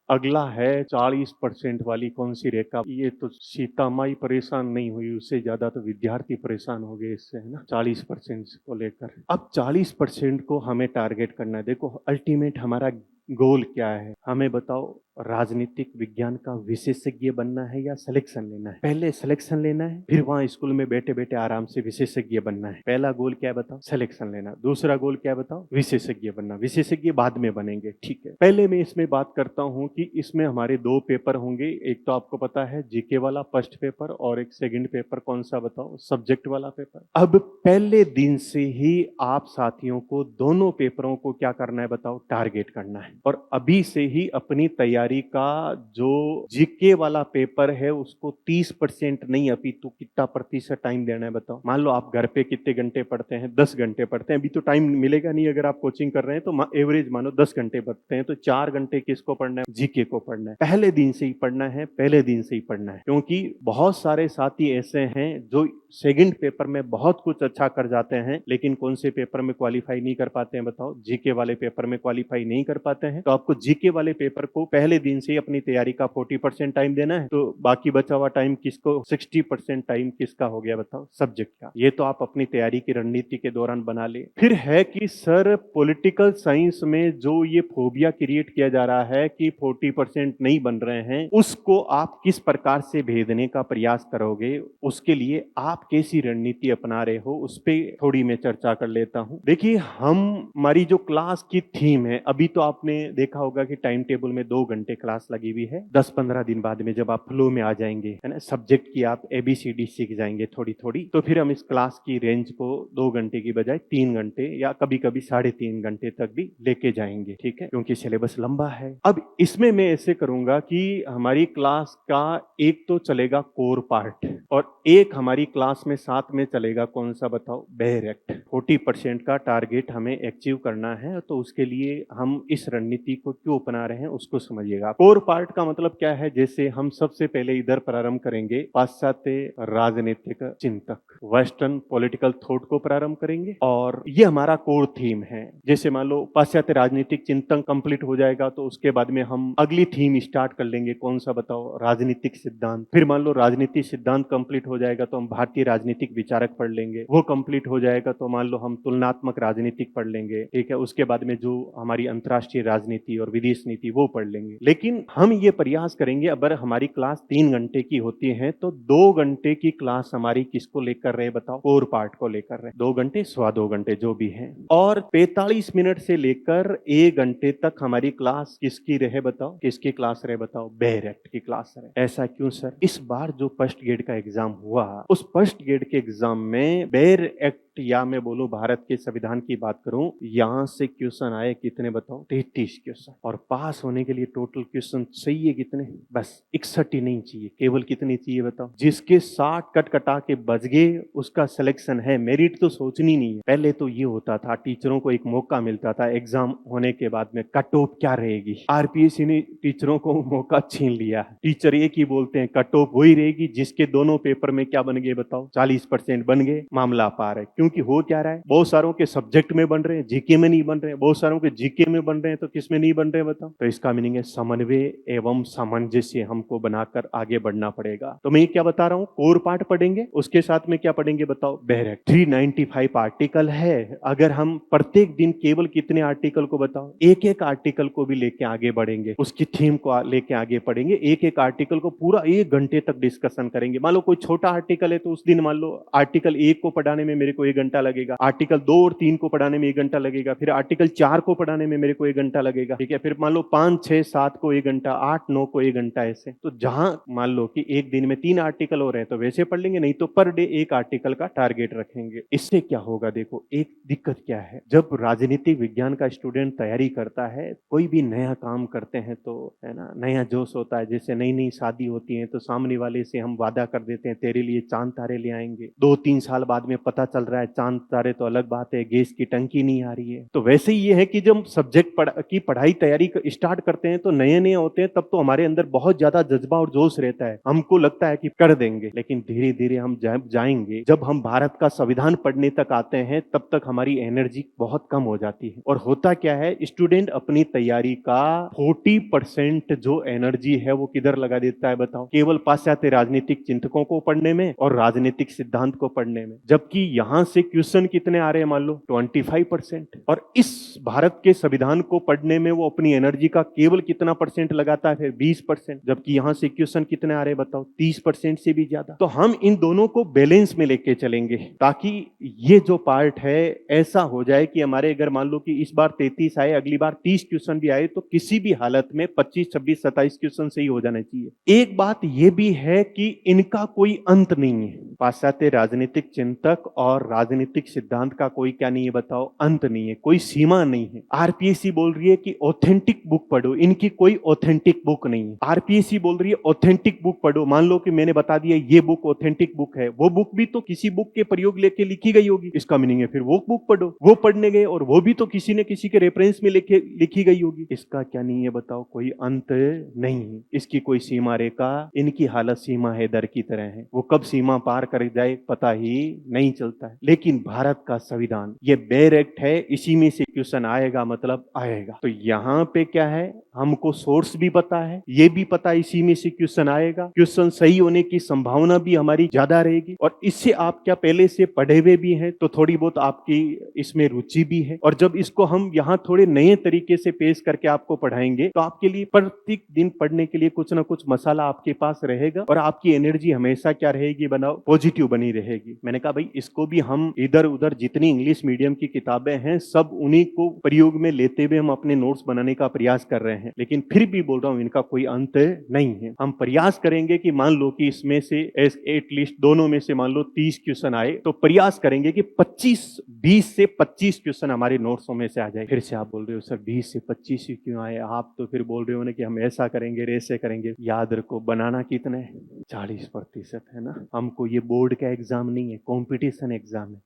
अगला है 40% वाली कौन सी रेखा। ये तो सीता माई परेशान नहीं हुई, उससे ज्यादा तो विद्यार्थी परेशान हो गए इससे, है ना, 40% को लेकर। अब 40% को हमें टारगेट करना है। देखो अल्टीमेट हमारा गोल क्या है, हमें बताओ। राजनीतिक विज्ञान का विशेषज्ञ बनना है या सिलेक्शन लेना है? पहले सिलेक्शन लेना है, फिर वहां स्कूल में बैठे बैठे आराम से विशेषज्ञ बनना है। पहला गोल क्या है बताओ? सिलेक्शन लेना। दूसरा गोल क्या है बताओ? विशेषज्ञ बनना। विशेषज्ञ बाद में बनेंगे, ठीक है। पहले मैं इसमें बात करता हूं कि इसमें हमारे दो पेपर होंगे। एक तो आपको पता है जीके वाला फर्स्ट पेपर, और एक सेकंड पेपर कौन सा बताओ? सब्जेक्ट वाला पेपर। अब पहले दिन से ही आप साथियों को दोनों पेपरों को क्या करना है बताओ? टारगेट करना है। और अभी से ही अपनी तैयारी का जो जीके वाला पेपर है उसको 30% नहीं अपितु कितना प्रतिशत टाइम देना है बताओ? मान लो आप घर पे कितने घंटे पढ़ते हैं? 10 घंटे पढ़ते हैं। अभी तो टाइम मिलेगा नहीं, अगर आप कोचिंग कर रहे हैं तो एवरेज मानो 10 घंटे पढ़ते हैं, तो 4 घंटे किसको पढ़ना है? जीके को पढ़ना है। पहले दिन से ही पढ़ना है, पहले दिन से ही पढ़ना है, क्योंकि बहुत सारे साथी ऐसे हैं जो सेकंड पेपर में बहुत कुछ अच्छा कर जाते हैं, लेकिन कौन से पेपर में क्वालिफाई नहीं कर पाते हैं बताओ? जीके वाले पेपर में क्वालिफाई नहीं कर पाते हैं। तो आपको जीके वाले पेपर को पहले दिन से ही अपनी तैयारी का 40% टाइम देना है, तो बाकी बचा हुआ टाइम किसको? 60% टाइम किसका हो गया बताओ? सब्जेक्ट का। ये तो आप अपनी तैयारी की रणनीति के दौरान बना ले। फिर है कि सर पॉलिटिकल साइंस में जो ये फोबिया क्रिएट किया जा रहा है कि 40% नहीं बन रहे हैं, उसको आप किस प्रकार से भेदने का प्रयास करोगे? उसके लिए आप कैसी रणनीति अपना रहे हो, उस पर थोड़ी मैं चर्चा कर लेता हूं। देखिए हमारी जो क्लास की थीम है, अभी तो आपने देखा होगा कि टाइम टेबल में 2 घंटे क्लास लगी हुई है। 10-15 दिन बाद में जब आप फ्लो में आ जाएंगे, है ना, सब्जेक्ट की आप एबीसीडी सीख जाएंगे थोड़ी थोड़ी, तो फिर हम इस क्लास की रेंज को 2 घंटे की बजाय 3 घंटे या कभी कभी 3.5 घंटे तक भी लेके जाएंगे, ठीक है, क्योंकि सिलेबस लंबा है। अब इसमें मैं ऐसे करूंगा कि हमारी क्लास का एक तो चलेगा कोर पार्ट, और एक हमारी क्लास में साथ में चलेगा कौन सा बताओ? डायरेक्ट। 40% का टारगेट हमें अचीव करना है, तो उसके लिए हम इस रणनीति को क्यों अपना रहे हैं उसको समझिएगा। कोर पार्ट का मतलब क्या है? जैसे हम सबसे पहले इधर प्रारंभ करेंगे, पाश्चात्य राजनीतिक चिंतक, वेस्टर्न पॉलिटिकल थॉट को प्रारंभ करेंगे, और ये हमारा कोर थीम है। जैसे मान लो पाश्चात्य राजनीतिक चिंतन कंप्लीट हो जाएगा, तो उसके बाद में हम अगली थीम स्टार्ट कर लेंगे, कौन सा बताओ? राजनीतिक सिद्धांत। फिर मान लो राजनीतिक सिद्धांत कंप्लीट हो जाएगा तो हम भारतीय राजनीतिक विचारक पढ़ लेंगे। वो कंप्लीट हो जाएगा तो मान लो हम तुलनात्मक राजनीतिक पढ़ लेंगे, ठीक है। उसके बाद में जो हमारी अंतर्राष्ट्रीय राजनीति और विदेश नीति वो पढ़ लेंगे। लेकिन हम ये प्रयास करेंगे, अगर हमारी क्लास 3 घंटे की होती है तो 2 घंटे की क्लास हमारी किसको लेकर रहे बताओ? कोर पार्ट को लेकर रहे। 2 घंटे, सवा 2 घंटे जो भी है, और 45 मिनट से लेकर 1 घंटे तक हमारी क्लास किसकी रहे बताओ? किसकी क्लास रहे बताओ? डायरेक्ट की क्लास रहे। ऐसा क्यों सर? इस बार जो फर्स्ट ग्रेड का एग्जाम हुआ, उस फर्स्ट ग्रेड के एग्जाम में बेर एक्ट, या मैं बोलूं भारत के संविधान की बात करूं, यहां से क्वेश्चन आए कितने बताओ? 33 क्वेश्चन। और पास होने के लिए टोटल क्वेश्चन चाहिए कितने? बस 61 ही नहीं चाहिए, केवल कितने चाहिए बताओ? जिसके 60 कट कटा के बच गए उसका सिलेक्शन है। मेरिट तो सोचनी नहीं है। पहले तो ये होता था, टीचरों को एक मौका मिलता था एग्जाम होने के बाद में, कट ऑफ क्या रहेगी। आरपीएससी ने टीचरों को मौका छीन लिया। टीचर एक ही बोलते हैं, कट ऑफ वही रहेगी जिसके दोनों पेपर में क्या बन गए बताओ? 40% बन गए, मामला पार है। क्योंकि हो क्या रहा है, बहुत सारों के सब्जेक्ट में बन रहे हैं, जीके में नहीं बन रहे हैं, बहुत सारों के जीके में बन रहे हैं, तो किस में नहीं बन रहे बताओ? तो इसका मीनिंग है समन्वय एवं सामंजस्य हमको बनाकर आगे बढ़ना पड़ेगा। तो मैं ये क्या बता रहा हूं, कोर पार्ट पढ़ेंगे, उसके साथ में क्या पढ़ेंगे बताओ? डायरेक्ट। 395 आर्टिकल है। अगर हम प्रत्येक दिन केवल कितने आर्टिकल को बताओ? एक एक आर्टिकल को भी लेके आगे बढ़ेंगे, उसकी थीम को लेके आगे पढ़ेंगे, एक एक आर्टिकल को पूरा 1 घंटे तक डिस्कशन करेंगे। मान लो कोई छोटा आर्टिकल है तो उस दिन मान लो आर्टिकल 1 को पढ़ाने में मेरे को 1 घंटा लगेगा, आर्टिकल 2 और 3 को पढ़ाने में 1 घंटा लगेगा, फिर आर्टिकल 4 को पढ़ाने में मेरे को 1 घंटा लगेगा, ठीक है। फिर मान लो 5, 6, 7 को 1 घंटा, 8, 9 को 1 घंटा, ऐसे। तो जहां मान लो कि एक दिन में 3 आर्टिकल हो रहे हैं तो वैसे पढ़ लेंगे, नहीं तो पर डे 1 आर्टिकल का टारगेट रखेंगे। इससे क्या होगा देखो, एक दिक्कत क्या है, जब राजनीतिक विज्ञान का स्टूडेंट तैयारी करता है, कोई भी नया काम करते हैं तो, है ना, नया जोश होता है। जैसे नई नई शादी होती है तो सामने वाले से हम वादा कर देते हैं तेरे लिए चांद तारे ले आएंगे, 2-3 साल बाद में पता चल रहा है है, चांद तारे तो अलग बात है, गैस की टंकी नहीं आ रही है। तो वैसे ही ये है कि जब सब्जेक्ट की पढ़ाई तैयारी स्टार्ट करते हैं तो नए नए होते हैं, तब तो हमारे अंदर बहुत ज्यादा जज्बा और जोश रहता है, हमको लगता है कि कर देंगे। लेकिन धीरे धीरे हम जाएंगे, जब हम भारत का संविधान पढ़ने तक आते हैं तब तक हमारी एनर्जी बहुत कम हो जाती है। और होता क्या है, स्टूडेंट अपनी तैयारी का 40% जो एनर्जी है वो किधर लगा देता है बताओ? केवल पाश्चात्य राजनीतिक चिंतकों को पढ़ने में और राजनीतिक सिद्धांत को पढ़ने में। जबकि यहां से क्वेश्चन कितने आ रहे हैं मान लो 25%, और इस भारत के संविधान को पढ़ने में वो अपनी एनर्जी का केवल कितना परसेंट लगाता है? फिर 20%। जबकि यहां से क्वेश्चन कितने आ रहे हैं बताओ? 30% से भी ज्यादा। तो हम इन दोनों को बैलेंस में लेके चलेंगे ताकि ये जो पार्ट है ऐसा हो जाए कि हमारे, अगर मान लो कि इस बार 33 आए, अगली बार 30 क्वेश्चन भी आए, तो किसी भी हालत में 25, 26, 27 क्वेश्चन से ही हो जाना चाहिए। एक बात ये भी है कि इनका कोई अंत नहीं है। पाश्चात्य राजनीतिक चिंतक और राजनीतिक सिद्धांत का कोई क्या नहीं है बताओ? अंत नहीं है, कोई सीमा नहीं है। आरपीएससी बोल रही है कि ऑथेंटिक बुक पढ़ो, इनकी कोई ऑथेंटिक बुक नहीं है। आरपीएससी बोल रही है ऑथेंटिक बुक पढ़ो, मान लो कि मैंने बता दिया ये बुक ऑथेंटिक बुक है, वो बुक भी तो किसी बुक के प्रयोग लेके लिखी गई होगी, इसका मीनिंग है फिर वो बुक पढ़ो। वो पढ़ने गए और वो भी तो किसी ने किसी के रेफरेंस में लिखी गई होगी, इसका क्या नहीं है बताओ? कोई अंत नहीं है, इसकी कोई सीमा रेखा, इनकी हालत सीमा है दर की तरह है, वो कब सीमा पार कर जाए पता ही नहीं चलता है। लेकिन भारत का संविधान ये बेयर एक्ट है, इसी में से क्वेश्चन आएगा मतलब आएगा। तो यहाँ पे क्या है, हमको सोर्स भी पता है, ये भी पता है इसी में से क्वेश्चन आएगा, क्वेश्चन सही होने की संभावना भी हमारी ज्यादा रहेगी। और इससे आप क्या पहले से पढ़े हुए भी हैं तो थोड़ी बहुत आपकी इसमें रुचि भी है। और जब इसको हम यहाँ थोड़े नए तरीके से पेश करके आपको पढ़ाएंगे तो आपके लिए प्रत्येक दिन पढ़ने के लिए कुछ ना कुछ मसाला आपके पास रहेगा और आपकी एनर्जी हमेशा क्या रहेगी बनाओ? पॉजिटिव बनी रहेगी। मैंने कहा भाई इसको भी हम इधर उधर जितनी इंग्लिश मीडियम की किताबें हैं सब उन्हीं को प्रयोग में लेते हुए हम अपने नोट्स बनाने का प्रयास कर रहे हैं। लेकिन फिर भी बोल रहा हूं इनका कोई अंत नहीं है। हम प्रयास करेंगे कि मान लो कि इसमें से एटलीस्ट दोनों में से मान लो 30 क्वेश्चन आए तो प्रयास करेंगे कि 20 से 25 क्वेश्चन हमारे नोट्सों में से आ जाए। फिर से आप बोल रहे हो सर 20 से 25 ही क्यों आए? आप तो फिर बोल रहे हो ना कि हम ऐसा करेंगे ऐसे करेंगे। याद रखो बनाना कितने? 40% है ना। हमको ये बोर्ड का एग्जाम नहीं है, कॉम्पिटिशन एग्जाम है।